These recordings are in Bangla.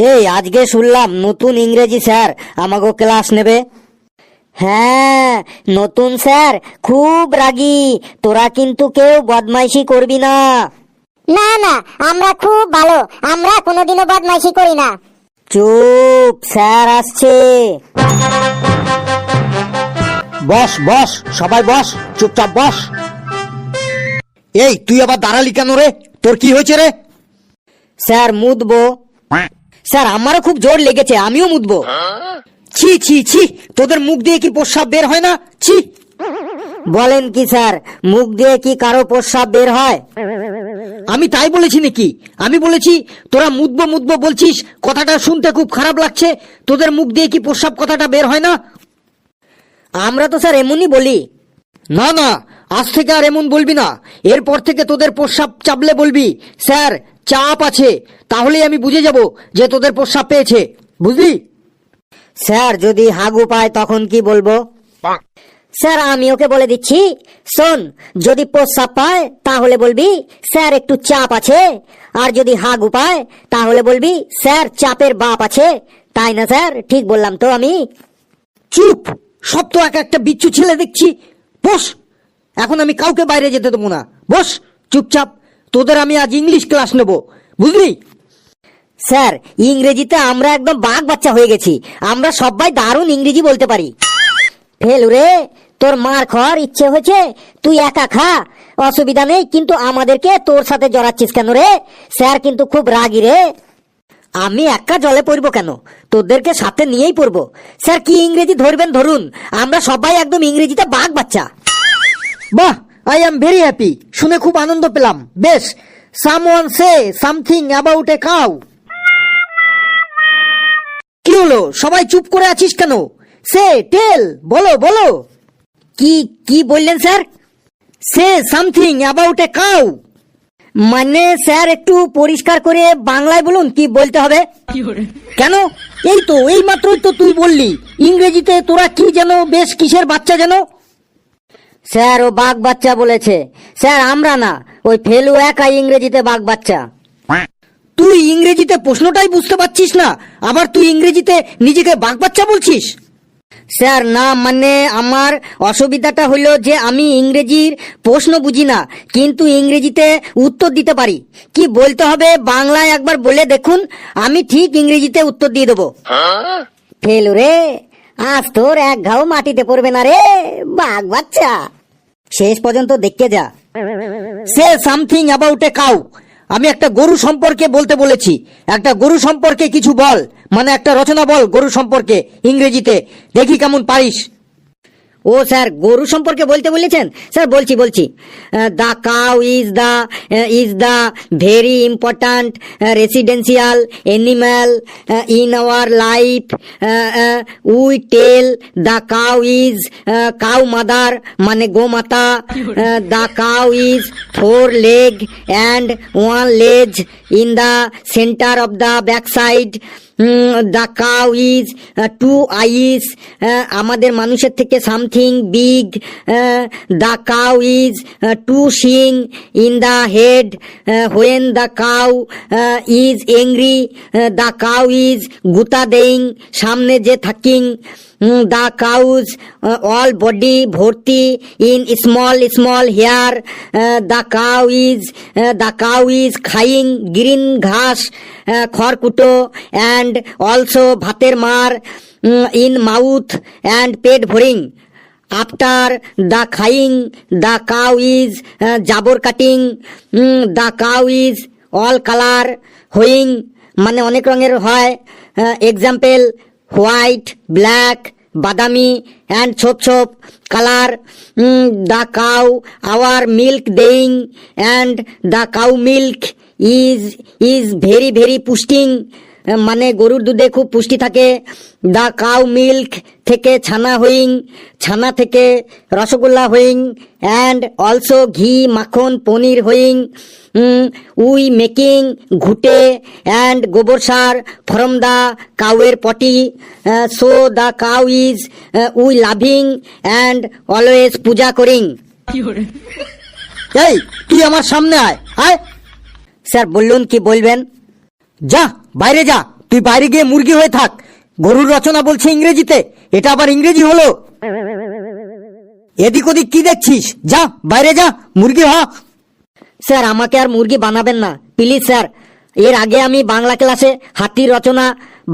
এই আজকে শুনলাম নতুন ইংরেজি স্যার আমাকে ক্লাস নেবে। হ্যাঁ, নতুন স্যার খুব রাগী, তোরা কিন্তু কেউ বদমাইশি করবি না। না না, আমরা খুব ভালো, আমরা কোনোদিনও বদমাইশি করি না। চুপ, স্যার আসছে। বস বস, সবাই বস, চুপচাপ বস। এই তুই আবার দাঁড়ালি কেন রে? তোর কি হয়েছে রে? স্যার মুতবো। স্যার আমারও খুব জোর লেগেছে, আমিও মুতবো। ছি ছি ছি, তোদের মুখ দিয়ে কি প্রস্রাব বের হয় না? ছি। বলেন কি স্যার, মুখ দিয়ে কি কারো প্রস্রাব বের হয়? আমি তাই বলেছি নাকি? আমি বলেছি তোরা মুতবো মুতবো বলছিস, কথাটা শুনতে খুব খারাপ লাগছে। তোদের মুখ দিয়ে কি প্রস্রাব কথাটা বের হয় না? আমরা তো স্যার এমনই বলি। না না, আজ থেকে আর এমন বলবি না। এরপর থেকে তোদের প্রস্রাব চাপলে বলবি স্যার চাপ আছে, তাহলেই আমি বুঝে যাব যে তোদের প্রস্রাব পেয়েছে, বুঝলি? স্যার যদি হাগু পায় তখন কি বলবো? স্যার আমি ওকে বলে দিচ্ছি, শোন, যদি প্রস্রাব পায় তাহলে বলবি স্যার একটু চাপ আছে, আর যদি হাগু পায় তাহলে বলবি স্যার চাপের বাপ আছে। তাই না স্যার? ঠিক বললাম তো আমি? চুপ, সব তো এক একটা বিচ্ছু ছেলে দেখছি। বস, এখন আমি কাউকে বাইরে যেতে দেবো না। বস চুপচাপ, তোদের আমি আজ ইংলিশ ক্লাস নেব, বুঝলি? স্যার ইংরেজিতে আমরা একদম বাঘ বাচ্চা হয়ে গেছি, আমরা সবাই দারুণ ইংরেজি বলতে পারি। ফেলু রে, তোর মার খাওয়ার ইচ্ছে হয়েছে, তুই একা খা, অসুবিধা নেই, কিন্তু আমাদেরকে তোর সাথে জড়াচ্ছিস কেন রে? স্যার কিন্তু খুব রাগী রে। আমি একা জলে পড়বো কেন, তোদেরকে সাথে নিয়েই পড়বো। স্যার কি ইংরেজি ধরবেন ধরুন, আমরা সবাই একদম ইংরেজিতে বাঘ বাচ্চা। বাহ, আই এম ভেরি হ্যাপি, শুনে খুব আনন্দ পেলাম। বেশ, someone say something about a cow. কি হলো, সবাই চুপ করে আছিস কেন? সে টেল, বলো বলো। কি কি বললেন sir? Say something about a cow. মানে স্যার একটু পরিষ্কার করে বাংলায় বলুন, কি বলতে হবে? কেন, এই তো এই মাত্রই তো তুই বললি ইংরেজিতে তোরা কি যেন বেশ কিসের বাচ্চা যেন। স্যার ও বাঘ বাচ্চা বলেছে। স্যার আমরা না, ওই ফেলু একাই ইংরেজিতে বাঘ বাচ্চা। তুই ইংরেজিতে প্রশ্নটাই বুঝতে পারছিস না, আবার তুই ইংরেজিতে নিজেকে বাঘ বাচ্চা বলছিস? স্যার না, মানে আমার অসুবিধাটা হলো যে আমি ইংরেজির প্রশ্ন বুঝি না, কিন্তু ইংরেজিতে উত্তর দিতে পারি। কি বলতে হবে বাংলায় একবার বলে দেখুন, আমি ঠিক ইংরেজিতে উত্তর দিয়ে দেবো। ফেলু রে, আজ তোর এক ঘাও মাটিতে পড়বে না রে, বাঘ বাচ্চা। শেষ পর্যন্ত দেখতে যা। Say something about a cow, আমি একটা গরু সম্পর্কে বলতে বলেছি। একটা গরু সম্পর্কে কিছু বল, মানে একটা রচনা বল গরু সম্পর্কে ইংরেজিতে, দেখি কেমন পারিস। ও স্যার গরু সম্পর্কে বলতে বলেছেন? স্যার বলছি বলছি। The cow is the very important residential animal in our life. We tell the cow is cow mother, মানে গোমাতা। The cow is 4 leg and 1 leg in the center of the backside. The cow is 2 eyes, আমাদের মানুষের থেকে something big. The cow is 2 শিং in the head when the cow is angry. The cow is গুতা দেইং, সামনে যে থাকিং। দ্য কাউজ অল বডি ভর্তি in small small hair. The cow is খাইং গ্রিন ঘাস, খড়কুটো, অ্যান্ড অলসো ভাতের মার ইন মাউথ অ্যান্ড পেট ভরিং। আফটার দ্য খাইং দ্য কাউ ইজ জাবর কাটিং। The cow is all colour হোয়িং, মানে অনেক রঙের হয়। এক্সাম্পল হোয়াইট, ব্ল্যাক, বাদামি অ্যান্ড ছোপ ছোপ colour. The cow our milk দেইং, and the cow milk is very very পুষ্টিং, মানে গরুর দুধে খুব পুষ্টি থাকে। দ্য কাউ মিল্ক থেকে ছানা হইং, ছানা থেকে রসগোল্লা হইং, অ্যান্ড অলসো ঘি, মাখন, পনির হইং। উই মেকিং ঘুটে অ্যান্ড গোবর সার ফ্রম দ্য কাউয়ের potty. So the cow is we loving and always puja করিং। এই তুই আমার সামনে আয়, আয়। স্যার বলুন কি বলবেন? যা বাইরে যা, তুই বাইরে গিয়ে মুরগি হয়ে থাক। গরুর রচনা বলছে ইংরেজিতে, এটা আবার ইংরেজি হলো? এদিক ওদিক কি দেখছিস? যা বাইরে যা, মুরগি হ। স্যার আমাকে আর মুরগি বানাবেন না প্লিজ স্যার। এর আগে আমি বাংলা ক্লাসে হাতির রচনা,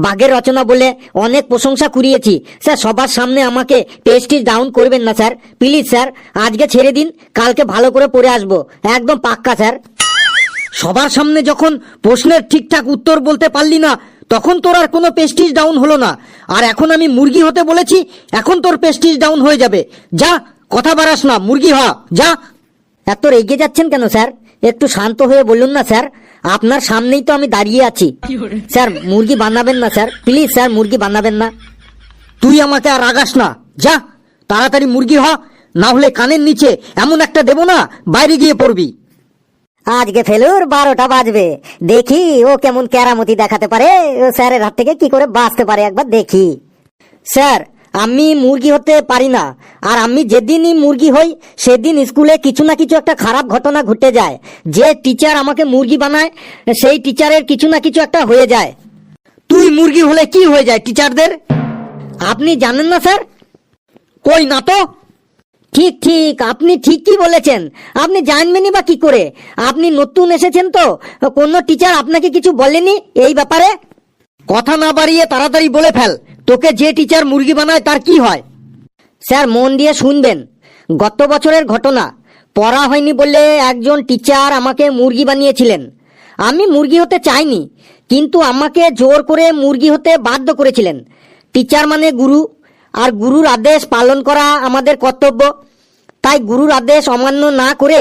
বাঘের রচনা বলে অনেক প্রশংসা কুড়িয়েছি স্যার। সবার সামনে আমাকে প্রেস্টিজ ডাউন করবেন না স্যার, প্লিজ স্যার। আজকে ছেড়ে দিন, কালকে ভালো করে পড়ে আসবো, একদম পাক্কা স্যার। সবার সামনে যখন প্রশ্নের ঠিকঠাক উত্তর বলতে পারলি না, তখন তোর আর কোনো প্রেস্টিজ ডাউন হলো না। আর এখন আমি মুরগি হতে বলেছি, এখন তোর প্রেস্টিজ ডাউন হয়ে যাবে। যা, কথা বাড়াস না, মুরগি হ, যা। এত রেগে যাচ্ছেন কেন স্যার? একটু শান্ত হয়ে বলুন না স্যার, আপনার সামনেই তো আমি দাঁড়িয়ে আছি। স্যার মুরগি বানাবেন না স্যার, প্লিজ স্যার, মুরগি বানাবেন না। তুই আমাকে আর রাগাস না, যা তাড়াতাড়ি মুরগি হ, না হলে কানের নিচে এমন একটা দেবো না, বাইরে গিয়ে পড়বি। আজকে ফেলুর 12টা বাজবে, দেখি ও কেমন কেরামতি দেখাতে পারে, ও স্যারের হাত থেকে কি করে বাঁচতে পারে, একবার দেখি। স্যার আমি মুরগি হতে পারি না, আর আমি যেদিনই মুরগি হই সেদিন স্কুলে কিছু না কিছু একটা খারাপ ঘটনা ঘটে যায়। যে টিচার আমাকে মুরগি বানায় সেই টিচারের কিছু না কিছু একটা হয়ে যায়। তুই মুরগি হলে কি হয়ে যায় টিচারদের? আপনি জানেন না স্যার? কই না তো। ঠিক ঠিক, আপনি ঠিকই বলেছেন। আপনি জানবেনই বা কি করে? আপনি নতুন এসেছেন তো, কোনো টিচার আপনাকে কিছু বলেনি এই ব্যাপারে? কথা না বাড়িয়ে তাড়াতাড়ি বলে ফেল, তোকে যে টিচার মুরগি বানায় তার কি হয়? স্যার মন দিয়ে শুনবেন, গত বছরের ঘটনা। পড়া হয়নি বলে একজন টিচার আমাকে মুরগি বানিয়েছিলেন। আমি মুরগি হতে চাইনি, কিন্তু আমাকে জোর করে মুরগি হতে বাধ্য করেছিলেন। টিচার মানে গুরু, আর গুরুর আদেশ পালন করা আমাদের কর্তব্য। তাই গুরুর আদেশ অমান্য না করে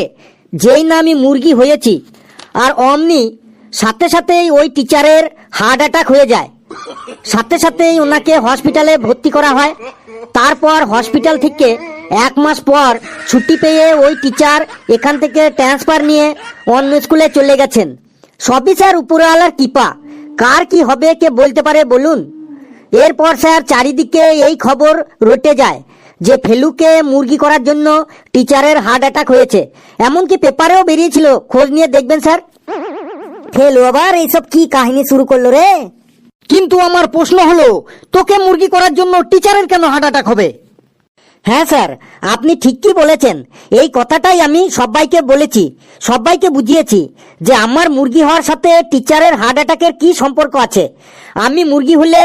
যেই না আমি মুরগি হয়েছি, আর অমনি সাথে সাথেই ওই টিচারের হার্ট অ্যাটাক হয়ে যায়। সাথে সাথেই ওনাকে হসপিটালে ভর্তি করা হয়। তারপর হসপিটাল থেকে 1 মাস পর ছুটি পেয়ে ওই টিচার এখান থেকে ট্রান্সফার নিয়ে অন্য স্কুলে চলে গেছেন। সবই স্যার উপরওয়ালার কৃপা, কার কি হবে কে বলতে পারে বলুন? এরপর স্যার চারিদিকে এই খবর রটে যায় যে ফেলুকে মুরগি করার জন্য টিচারের হার্ট অ্যাটাক হয়েছে। এমনকি পেপারেও বেরিয়েছিল, খোঁজ নিয়ে দেখবেন স্যার। ফেলু আবার এইসব কি কাহিনী শুরু করলো রে? কিন্তু আমার প্রশ্ন হলো, তোকে মুরগি করার জন্য টিচারের কেন হার্ট অ্যাটাক হবে? হ্যাঁ স্যার, আপনি ঠিকই বলেছেন। এই কথাটাই আমি সবাইকে বলেছি, সবাইকে বুঝিয়েছি যে আমার মুরগি হওয়ার সাথে টিচারের হার্ট অ্যাটাকের কি সম্পর্ক আছে। আমি মুরগি হলে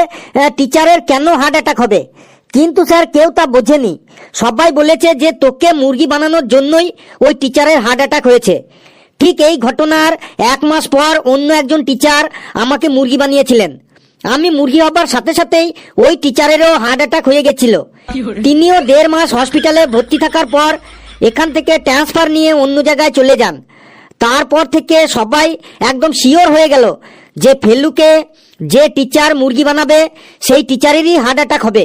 টিচারের কেন হার্ট অ্যাটাক হবে? কিন্তু স্যার কেউ তা বোঝেনি। সবাই বলেছে যে তোকে মুরগি বানানোর জন্যই ওই টিচারের হার্ট অ্যাটাক হয়েছে। ঠিক এই ঘটনার 1 মাস পর অন্য একজন টিচার আমাকে মুরগি বানিয়েছিলেন। আমি মুরগি হবার সাথে সাথেই ওই টিচারেরও হার্ট অ্যাটাক হয়ে গেছিল। তিনিও 1.5 মাস হসপিটালে ভর্তি থাকার পর এখান থেকে ট্রান্সফার নিয়ে অন্য জায়গায় চলে যান। তারপর থেকে সবাই একদম শিওর হয়ে গেল যে ফেলুকে যে টিচার মুরগি বানাবে সেই টিচারেরই হার্ট অ্যাটাক হবে।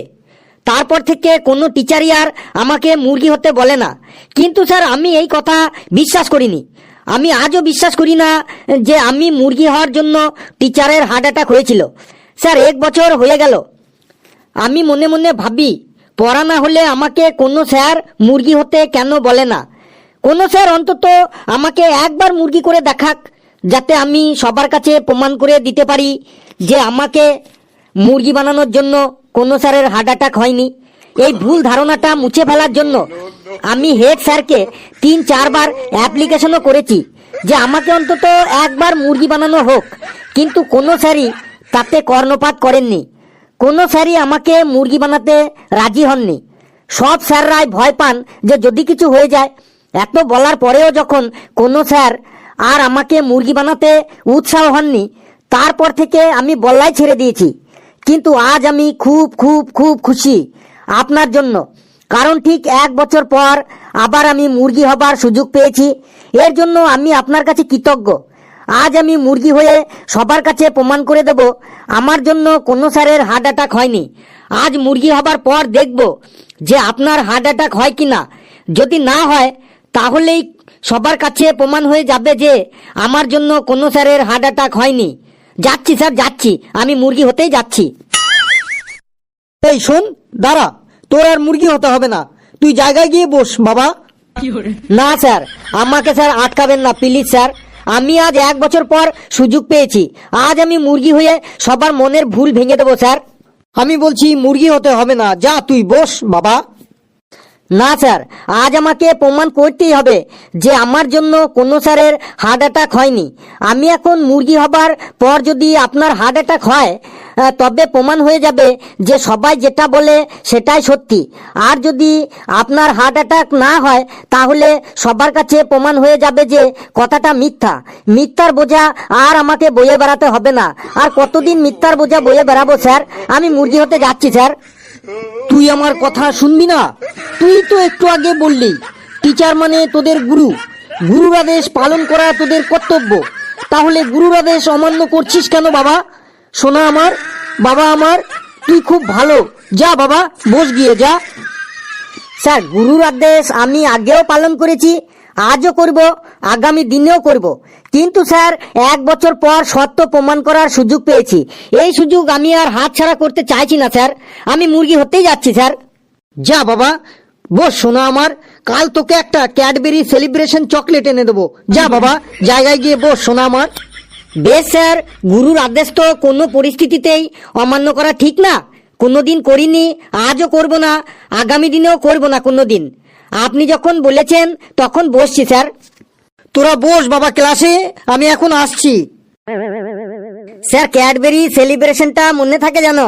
তারপর থেকে কোনো টিচারই আর আমাকে মুরগি হতে বলে না। কিন্তু স্যার আমি এই কথা বিশ্বাস করিনি। আমি আজও বিশ্বাস করি না যে আমি মুরগি হওয়ার জন্য টিচারের হার্ট অ্যাটাক হয়েছিল। স্যার 1 বছর হয়ে গেল, আমি মনে মনে ভাবি পড়া না হলে আমাকে কোনো স্যার মুরগি হতে কেন বলে না। কোনো স্যার অন্তত আমাকে একবার মুরগি করে দেখাক, যাতে আমি সবার কাছে প্রমাণ করে দিতে পারি যে আমাকে মুরগি বানানোর জন্য কোনো স্যারের হার্ট অ্যাটাক হয়নি। এই ভুল ধারণাটা মুছে ফেলার জন্য আমি হেড স্যারকে 3-4 বার অ্যাপ্লিকেশনও করেছি যে আমাকে অন্তত একবার মুরগি বানানো হোক, কিন্তু কোনো স্যারই তাতে কর্ণপাত করেননি। কোনো স্যারই আমাকে মুরগি বানাতে রাজি হননি। সব স্যাররাই ভয় পান যে যদি কিছু হয়ে যায়। এত বলার পরেও যখন কোনো স্যার আর আমাকে মুরগি বানাতে উৎসাহ হননি, তারপর থেকে আমি বলাই ছেড়ে দিয়েছি। কিন্তু আজ আমি খুব খুব খুব খুশি আপনার জন্য, কারণ ঠিক 1 বছর পর আবার আমি মুরগি হবার সুযোগ পেয়েছি। এর জন্য আমি আপনার কাছে কৃতজ্ঞ। আজ আমি মুরগি হয়ে সবার কাছে প্রমাণ করে দেব আমার জন্য কোনো স্যারের হার্ট অ্যাটাক হয়নি। আজ মুরগি হবার পর দেখব যে আপনার হার্ট অ্যাটাক হয় কিনা। যদি না হয় তাহলেই সবার কাছে প্রমাণ হয়ে যাবে যে আমার জন্য কোনো স্যারের হার্ট অ্যাটাক হয়নি। যাচ্ছি স্যার, যাচ্ছি, আমি মুরগি হতেই যাচ্ছি। এই শোন, দাঁড়া, তোর আর মুরগি হতে হবে না, তুই জায়গায় গিয়ে বস বাবা। না স্যার, আমাকে স্যার আটকাবেন না প্লিজ স্যার। আমি আজ 1 বছর পর সুযোগ পেয়েছি। আজ আমি মুরগি হয়ে সবার মনের ভুল ভেঙে দেবো স্যার। আমি বলছি মুরগি হতে হবে না, যা তুই বস বাবা। না স্যার, আজ আমাকে প্রমাণ করতেই হবে যে আমার জন্য কোনো স্যারের হার্ট অ্যাটাক হয়নি। আমি এখন মুরগি হবার পর যদি আপনার হার্ট অ্যাটাক হয় তবে প্রমাণ হয়ে যাবে যে সবাই যেটা বলে সেটাই সত্যি। আর যদি আপনার হার্ট অ্যাটাক না হয় তাহলে সবার কাছে প্রমাণ হয়ে যাবে যে কথাটা মিথ্যা। মিথ্যার বোঝা আর আমাকে বয়ে বেড়াতে হবে না। আর কতদিন মিথ্যার বোঝা বয়ে বেড়াবো স্যার? আমি মুরগি হতে যাচ্ছি স্যার। তুই আমার কথা শুনবি না? তুই তো একটু আগে বললি টিচার মানে তোদের গুরু, গুরুর আদেশ পালন করা তোদের কর্তব্য। তাহলে গুরুর আদেশ অমান্য করছিস কেন বাবা? শোনা আমার, বাবা আমার, তুই খুব ভালো, যা বাবা বস গিয়ে যা। স্যার, গুরুর আদেশ আমি আগেও পালন করেছি, আজও করব, আগামী দিনেও করব। কিন্তু স্যার 1 বছর পর সত্য প্রমাণ করার সুযোগ পেয়েছি। এই সুযোগ আমি আর হাতছাড়া করতে চাইছি না স্যার। আমি মুরগি হতেই যাচ্ছি স্যার। যা বাবা বস শোনা আমার, কাল তোকে একটা ক্যাডবেরি সেলিব্রেশন চকলেট এনে দেবো। যা বাবা জায়গায় গিয়ে বস শোনা আমার। বেশ স্যার, গুরুর আদেশ তো কোনো পরিস্থিতিতেই অমান্য করা ঠিক না। কোনোদিন করিনি, আজও করব না, আগামী দিনেও করব না কোনোদিন। আপনি যখন বলেছেন তখন বসছি স্যার। তোরা বস বাবা ক্লাসে, আমি এখন আসছি। স্যার, ক্যাডবেরি সেলিব্রেশনটা মনে থাকে জানো?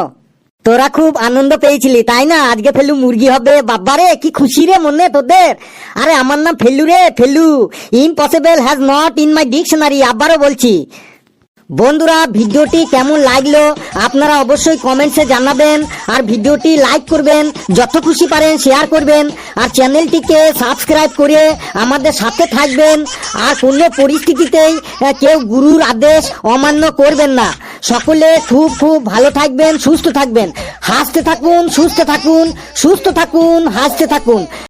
তোরা খুব আনন্দ পেয়েছিলি তাই না? আজকে ফেলু মুরগি হবে, বাবারে কি খুশি রে মনে তোদের। আরে আমার নাম ফেলু রে, Felu. Impossible has not in my dictionary. আবারও বলছি। বন্ধুরা, ভিডিওটি কেমন লাগলো আপনারা অবশ্যই কমেন্টসে জানাবেন। আর ভিডিওটি লাইক করবেন, যত খুশি পারেন শেয়ার করবেন। আর চ্যানেলটিকে সাবস্ক্রাইব করে আমাদের সাথে থাকবেন। আর কোনো পরিস্থিতিতেই কেউ গুরুর আদেশ অমান্য করবেন না। সকলে খুব খুব ভালো থাকবেন, সুস্থ থাকবেন, হাসতে থাকুন, সুস্থ থাকুন, সুস্থ থাকুন, হাসতে থাকুন।